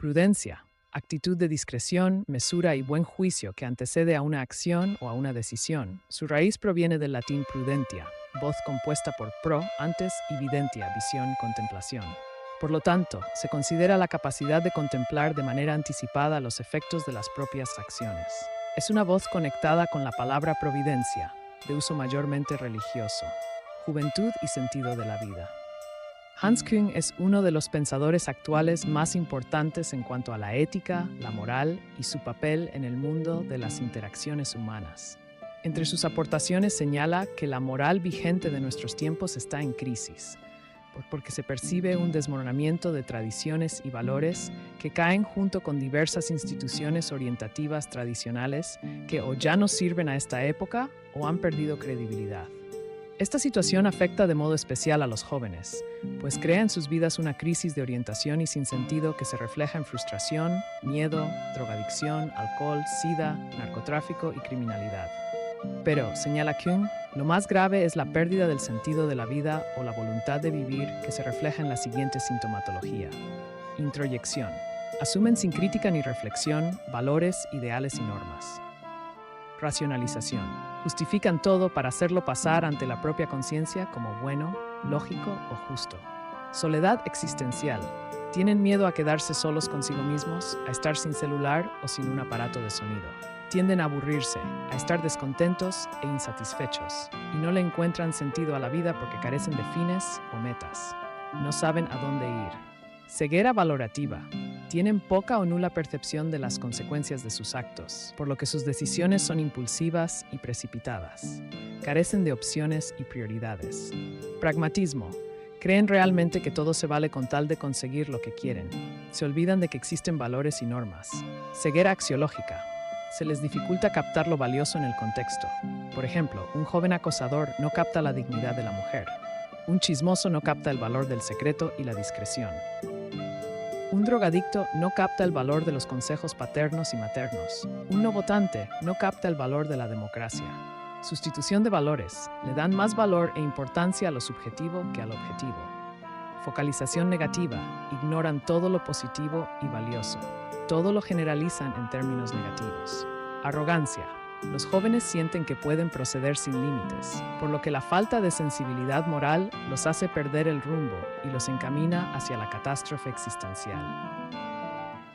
Prudencia, actitud de discreción, mesura y buen juicio que antecede a una acción o a una decisión. Su raíz proviene del latín prudentia, voz compuesta por pro antes y videntia, visión, contemplación. Por lo tanto, se considera la capacidad de contemplar de manera anticipada los efectos de las propias acciones. Es una voz conectada con la palabra providencia, de uso mayormente religioso. Juventud y sentido de la vida. Hans Küng es uno de los pensadores actuales más importantes en cuanto a la ética, la moral y su papel en el mundo de las interacciones humanas. Entre sus aportaciones señala que la moral vigente de nuestros tiempos está en crisis, porque se percibe un desmoronamiento de tradiciones y valores que caen junto con diversas instituciones orientativas tradicionales que o ya no sirven a esta época o han perdido credibilidad. Esta situación afecta de modo especial a los jóvenes, pues crea en sus vidas una crisis de orientación y sinsentido que se refleja en frustración, miedo, drogadicción, alcohol, sida, narcotráfico y criminalidad. Pero, señala Küng, lo más grave es la pérdida del sentido de la vida o la voluntad de vivir que se refleja en la siguiente sintomatología. Introyección. Asumen sin crítica ni reflexión valores, ideales y normas. Racionalización. Justifican todo para hacerlo pasar ante la propia conciencia como bueno, lógico o justo. Soledad existencial. Tienen miedo a quedarse solos consigo mismos, a estar sin celular o sin un aparato de sonido. Tienden a aburrirse, a estar descontentos e insatisfechos, y no le encuentran sentido a la vida porque carecen de fines o metas. No saben a dónde ir. Ceguera valorativa. Tienen poca o nula percepción de las consecuencias de sus actos, por lo que sus decisiones son impulsivas y precipitadas. Carecen de opciones y prioridades. Pragmatismo. Creen realmente que todo se vale con tal de conseguir lo que quieren. Se olvidan de que existen valores y normas. Ceguera axiológica. Se les dificulta captar lo valioso en el contexto. Por ejemplo, un joven acosador no capta la dignidad de la mujer. Un chismoso no capta el valor del secreto y la discreción. Un drogadicto no capta el valor de los consejos paternos y maternos. Un no votante no capta el valor de la democracia. Sustitución de valores. Le dan más valor e importancia a lo subjetivo que al objetivo. Focalización negativa. Ignoran todo lo positivo y valioso. Todo lo generalizan en términos negativos. Arrogancia. Los jóvenes sienten que pueden proceder sin límites, por lo que la falta de sensibilidad moral los hace perder el rumbo y los encamina hacia la catástrofe existencial.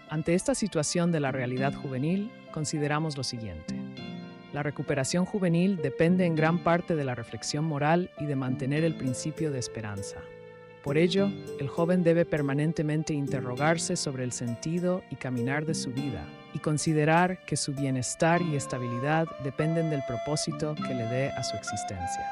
Ante esta situación de la realidad juvenil, consideramos lo siguiente. La recuperación juvenil depende en gran parte de la reflexión moral y de mantener el principio de esperanza. Por ello, el joven debe permanentemente interrogarse sobre el sentido y caminar de su vida y considerar que su bienestar y estabilidad dependen del propósito que le dé a su existencia.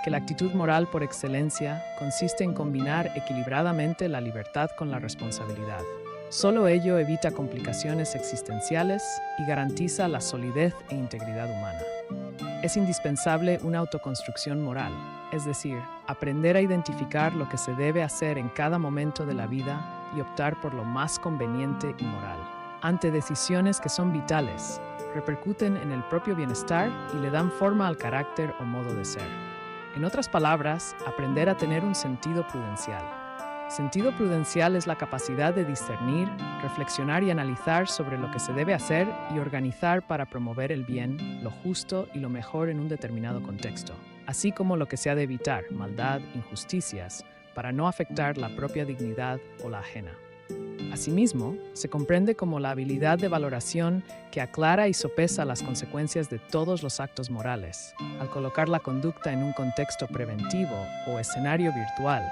Que la actitud moral por excelencia consiste en combinar equilibradamente la libertad con la responsabilidad. Solo ello evita complicaciones existenciales y garantiza la solidez e integridad humana. Es indispensable una autoconstrucción moral, es decir, aprender a identificar lo que se debe hacer en cada momento de la vida y optar por lo más conveniente y moral. Ante decisiones que son vitales, repercuten en el propio bienestar y le dan forma al carácter o modo de ser. En otras palabras, aprender a tener un sentido prudencial. Sentido prudencial es la capacidad de discernir, reflexionar y analizar sobre lo que se debe hacer y organizar para promover el bien, lo justo y lo mejor en un determinado contexto, así como lo que se ha de evitar, maldad, injusticias, para no afectar la propia dignidad o la ajena. Asimismo, se comprende como la habilidad de valoración que aclara y sopesa las consecuencias de todos los actos morales, al colocar la conducta en un contexto preventivo o escenario virtual,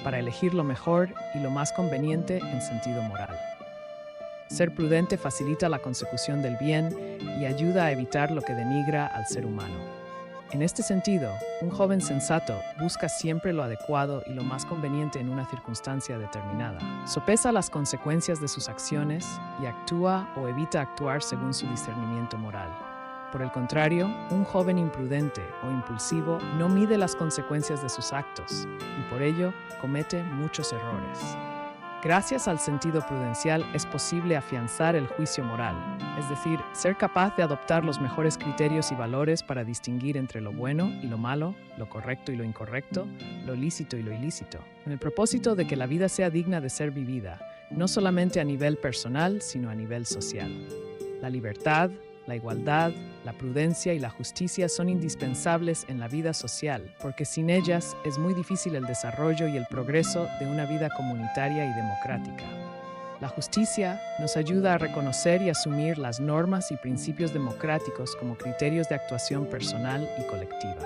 para elegir lo mejor y lo más conveniente en sentido moral. Ser prudente facilita la consecución del bien y ayuda a evitar lo que denigra al ser humano. En este sentido, un joven sensato busca siempre lo adecuado y lo más conveniente en una circunstancia determinada. Sopesa las consecuencias de sus acciones y actúa o evita actuar según su discernimiento moral. Por el contrario, un joven imprudente o impulsivo no mide las consecuencias de sus actos y por ello comete muchos errores. Gracias al sentido prudencial es posible afianzar el juicio moral, es decir, ser capaz de adoptar los mejores criterios y valores para distinguir entre lo bueno y lo malo, lo correcto y lo incorrecto, lo lícito y lo ilícito, con el propósito de que la vida sea digna de ser vivida no solamente a nivel personal, sino a nivel social. La libertad, la igualdad, la prudencia y la justicia son indispensables en la vida social, porque sin ellas es muy difícil el desarrollo y el progreso de una vida comunitaria y democrática. La justicia nos ayuda a reconocer y asumir las normas y principios democráticos como criterios de actuación personal y colectiva.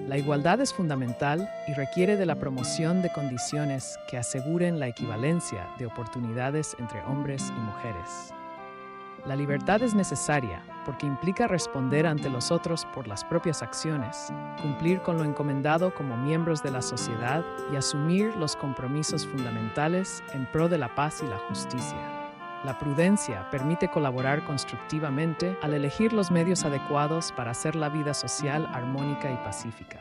La igualdad es fundamental y requiere de la promoción de condiciones que aseguren la equivalencia de oportunidades entre hombres y mujeres. La libertad es necesaria porque implica responder ante los otros por las propias acciones, cumplir con lo encomendado como miembros de la sociedad y asumir los compromisos fundamentales en pro de la paz y la justicia. La prudencia permite colaborar constructivamente al elegir los medios adecuados para hacer la vida social armónica y pacífica.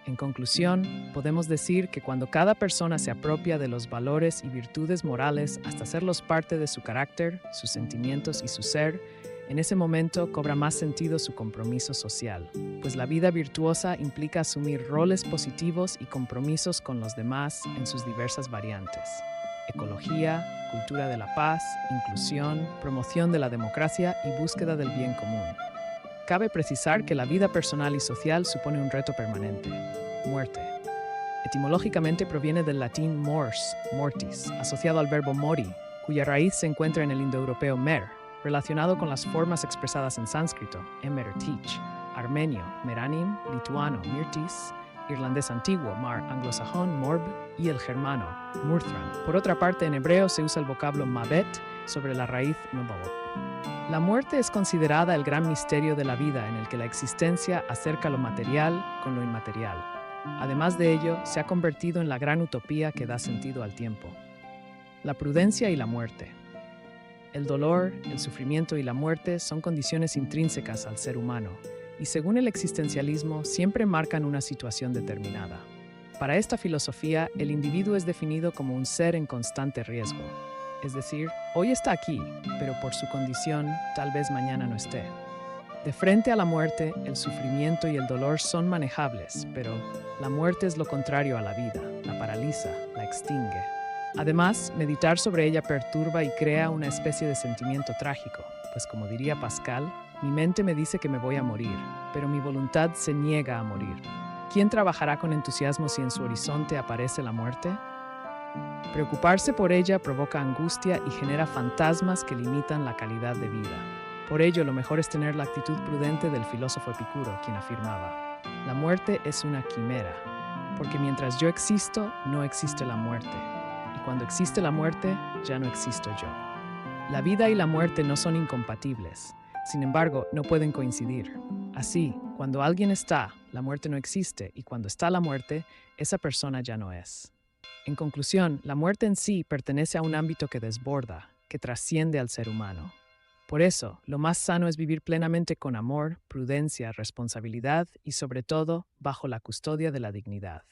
En conclusión, podemos decir que cuando cada persona se apropia de los valores y virtudes morales hasta hacerlos parte de su carácter, sus sentimientos y su ser, en ese momento cobra más sentido su compromiso social, pues la vida virtuosa implica asumir roles positivos y compromisos con los demás en sus diversas variantes: ecología, cultura de la paz, inclusión, promoción de la democracia y búsqueda del bien común. Cabe precisar que la vida personal y social supone un reto permanente: muerte. Etimológicamente proviene del latín mors, mortis, asociado al verbo mori, cuya raíz se encuentra en el indoeuropeo mer, relacionado con las formas expresadas en sánscrito, emer, teach, armenio, meranim, lituano, mirtis, irlandés antiguo, mar, anglosajón, morb, y el germano, murthran. Por otra parte, en hebreo se usa el vocablo mavet sobre la raíz mabot. La muerte es considerada el gran misterio de la vida en el que la existencia acerca lo material con lo inmaterial. Además de ello, se ha convertido en la gran utopía que da sentido al tiempo. La prudencia y la muerte. El dolor, el sufrimiento y la muerte son condiciones intrínsecas al ser humano y, según el existencialismo, siempre marcan una situación determinada. Para esta filosofía, el individuo es definido como un ser en constante riesgo. Es decir, hoy está aquí, pero por su condición, tal vez mañana no esté. De frente a la muerte, el sufrimiento y el dolor son manejables, pero la muerte es lo contrario a la vida, la paraliza, la extingue. Además, meditar sobre ella perturba y crea una especie de sentimiento trágico, pues como diría Pascal, mi mente me dice que me voy a morir, pero mi voluntad se niega a morir. ¿Quién trabajará con entusiasmo si en su horizonte aparece la muerte? Preocuparse por ella provoca angustia y genera fantasmas que limitan la calidad de vida. Por ello, lo mejor es tener la actitud prudente del filósofo Epicuro, quien afirmaba: la muerte es una quimera, porque mientras yo existo, no existe la muerte, y cuando existe la muerte, ya no existo yo. La vida y la muerte no son incompatibles, sin embargo, no pueden coincidir. Así, cuando alguien está, la muerte no existe, y cuando está la muerte, esa persona ya no es. En conclusión, la muerte en sí pertenece a un ámbito que desborda, que trasciende al ser humano. Por eso, lo más sano es vivir plenamente con amor, prudencia, responsabilidad y, sobre todo, bajo la custodia de la dignidad.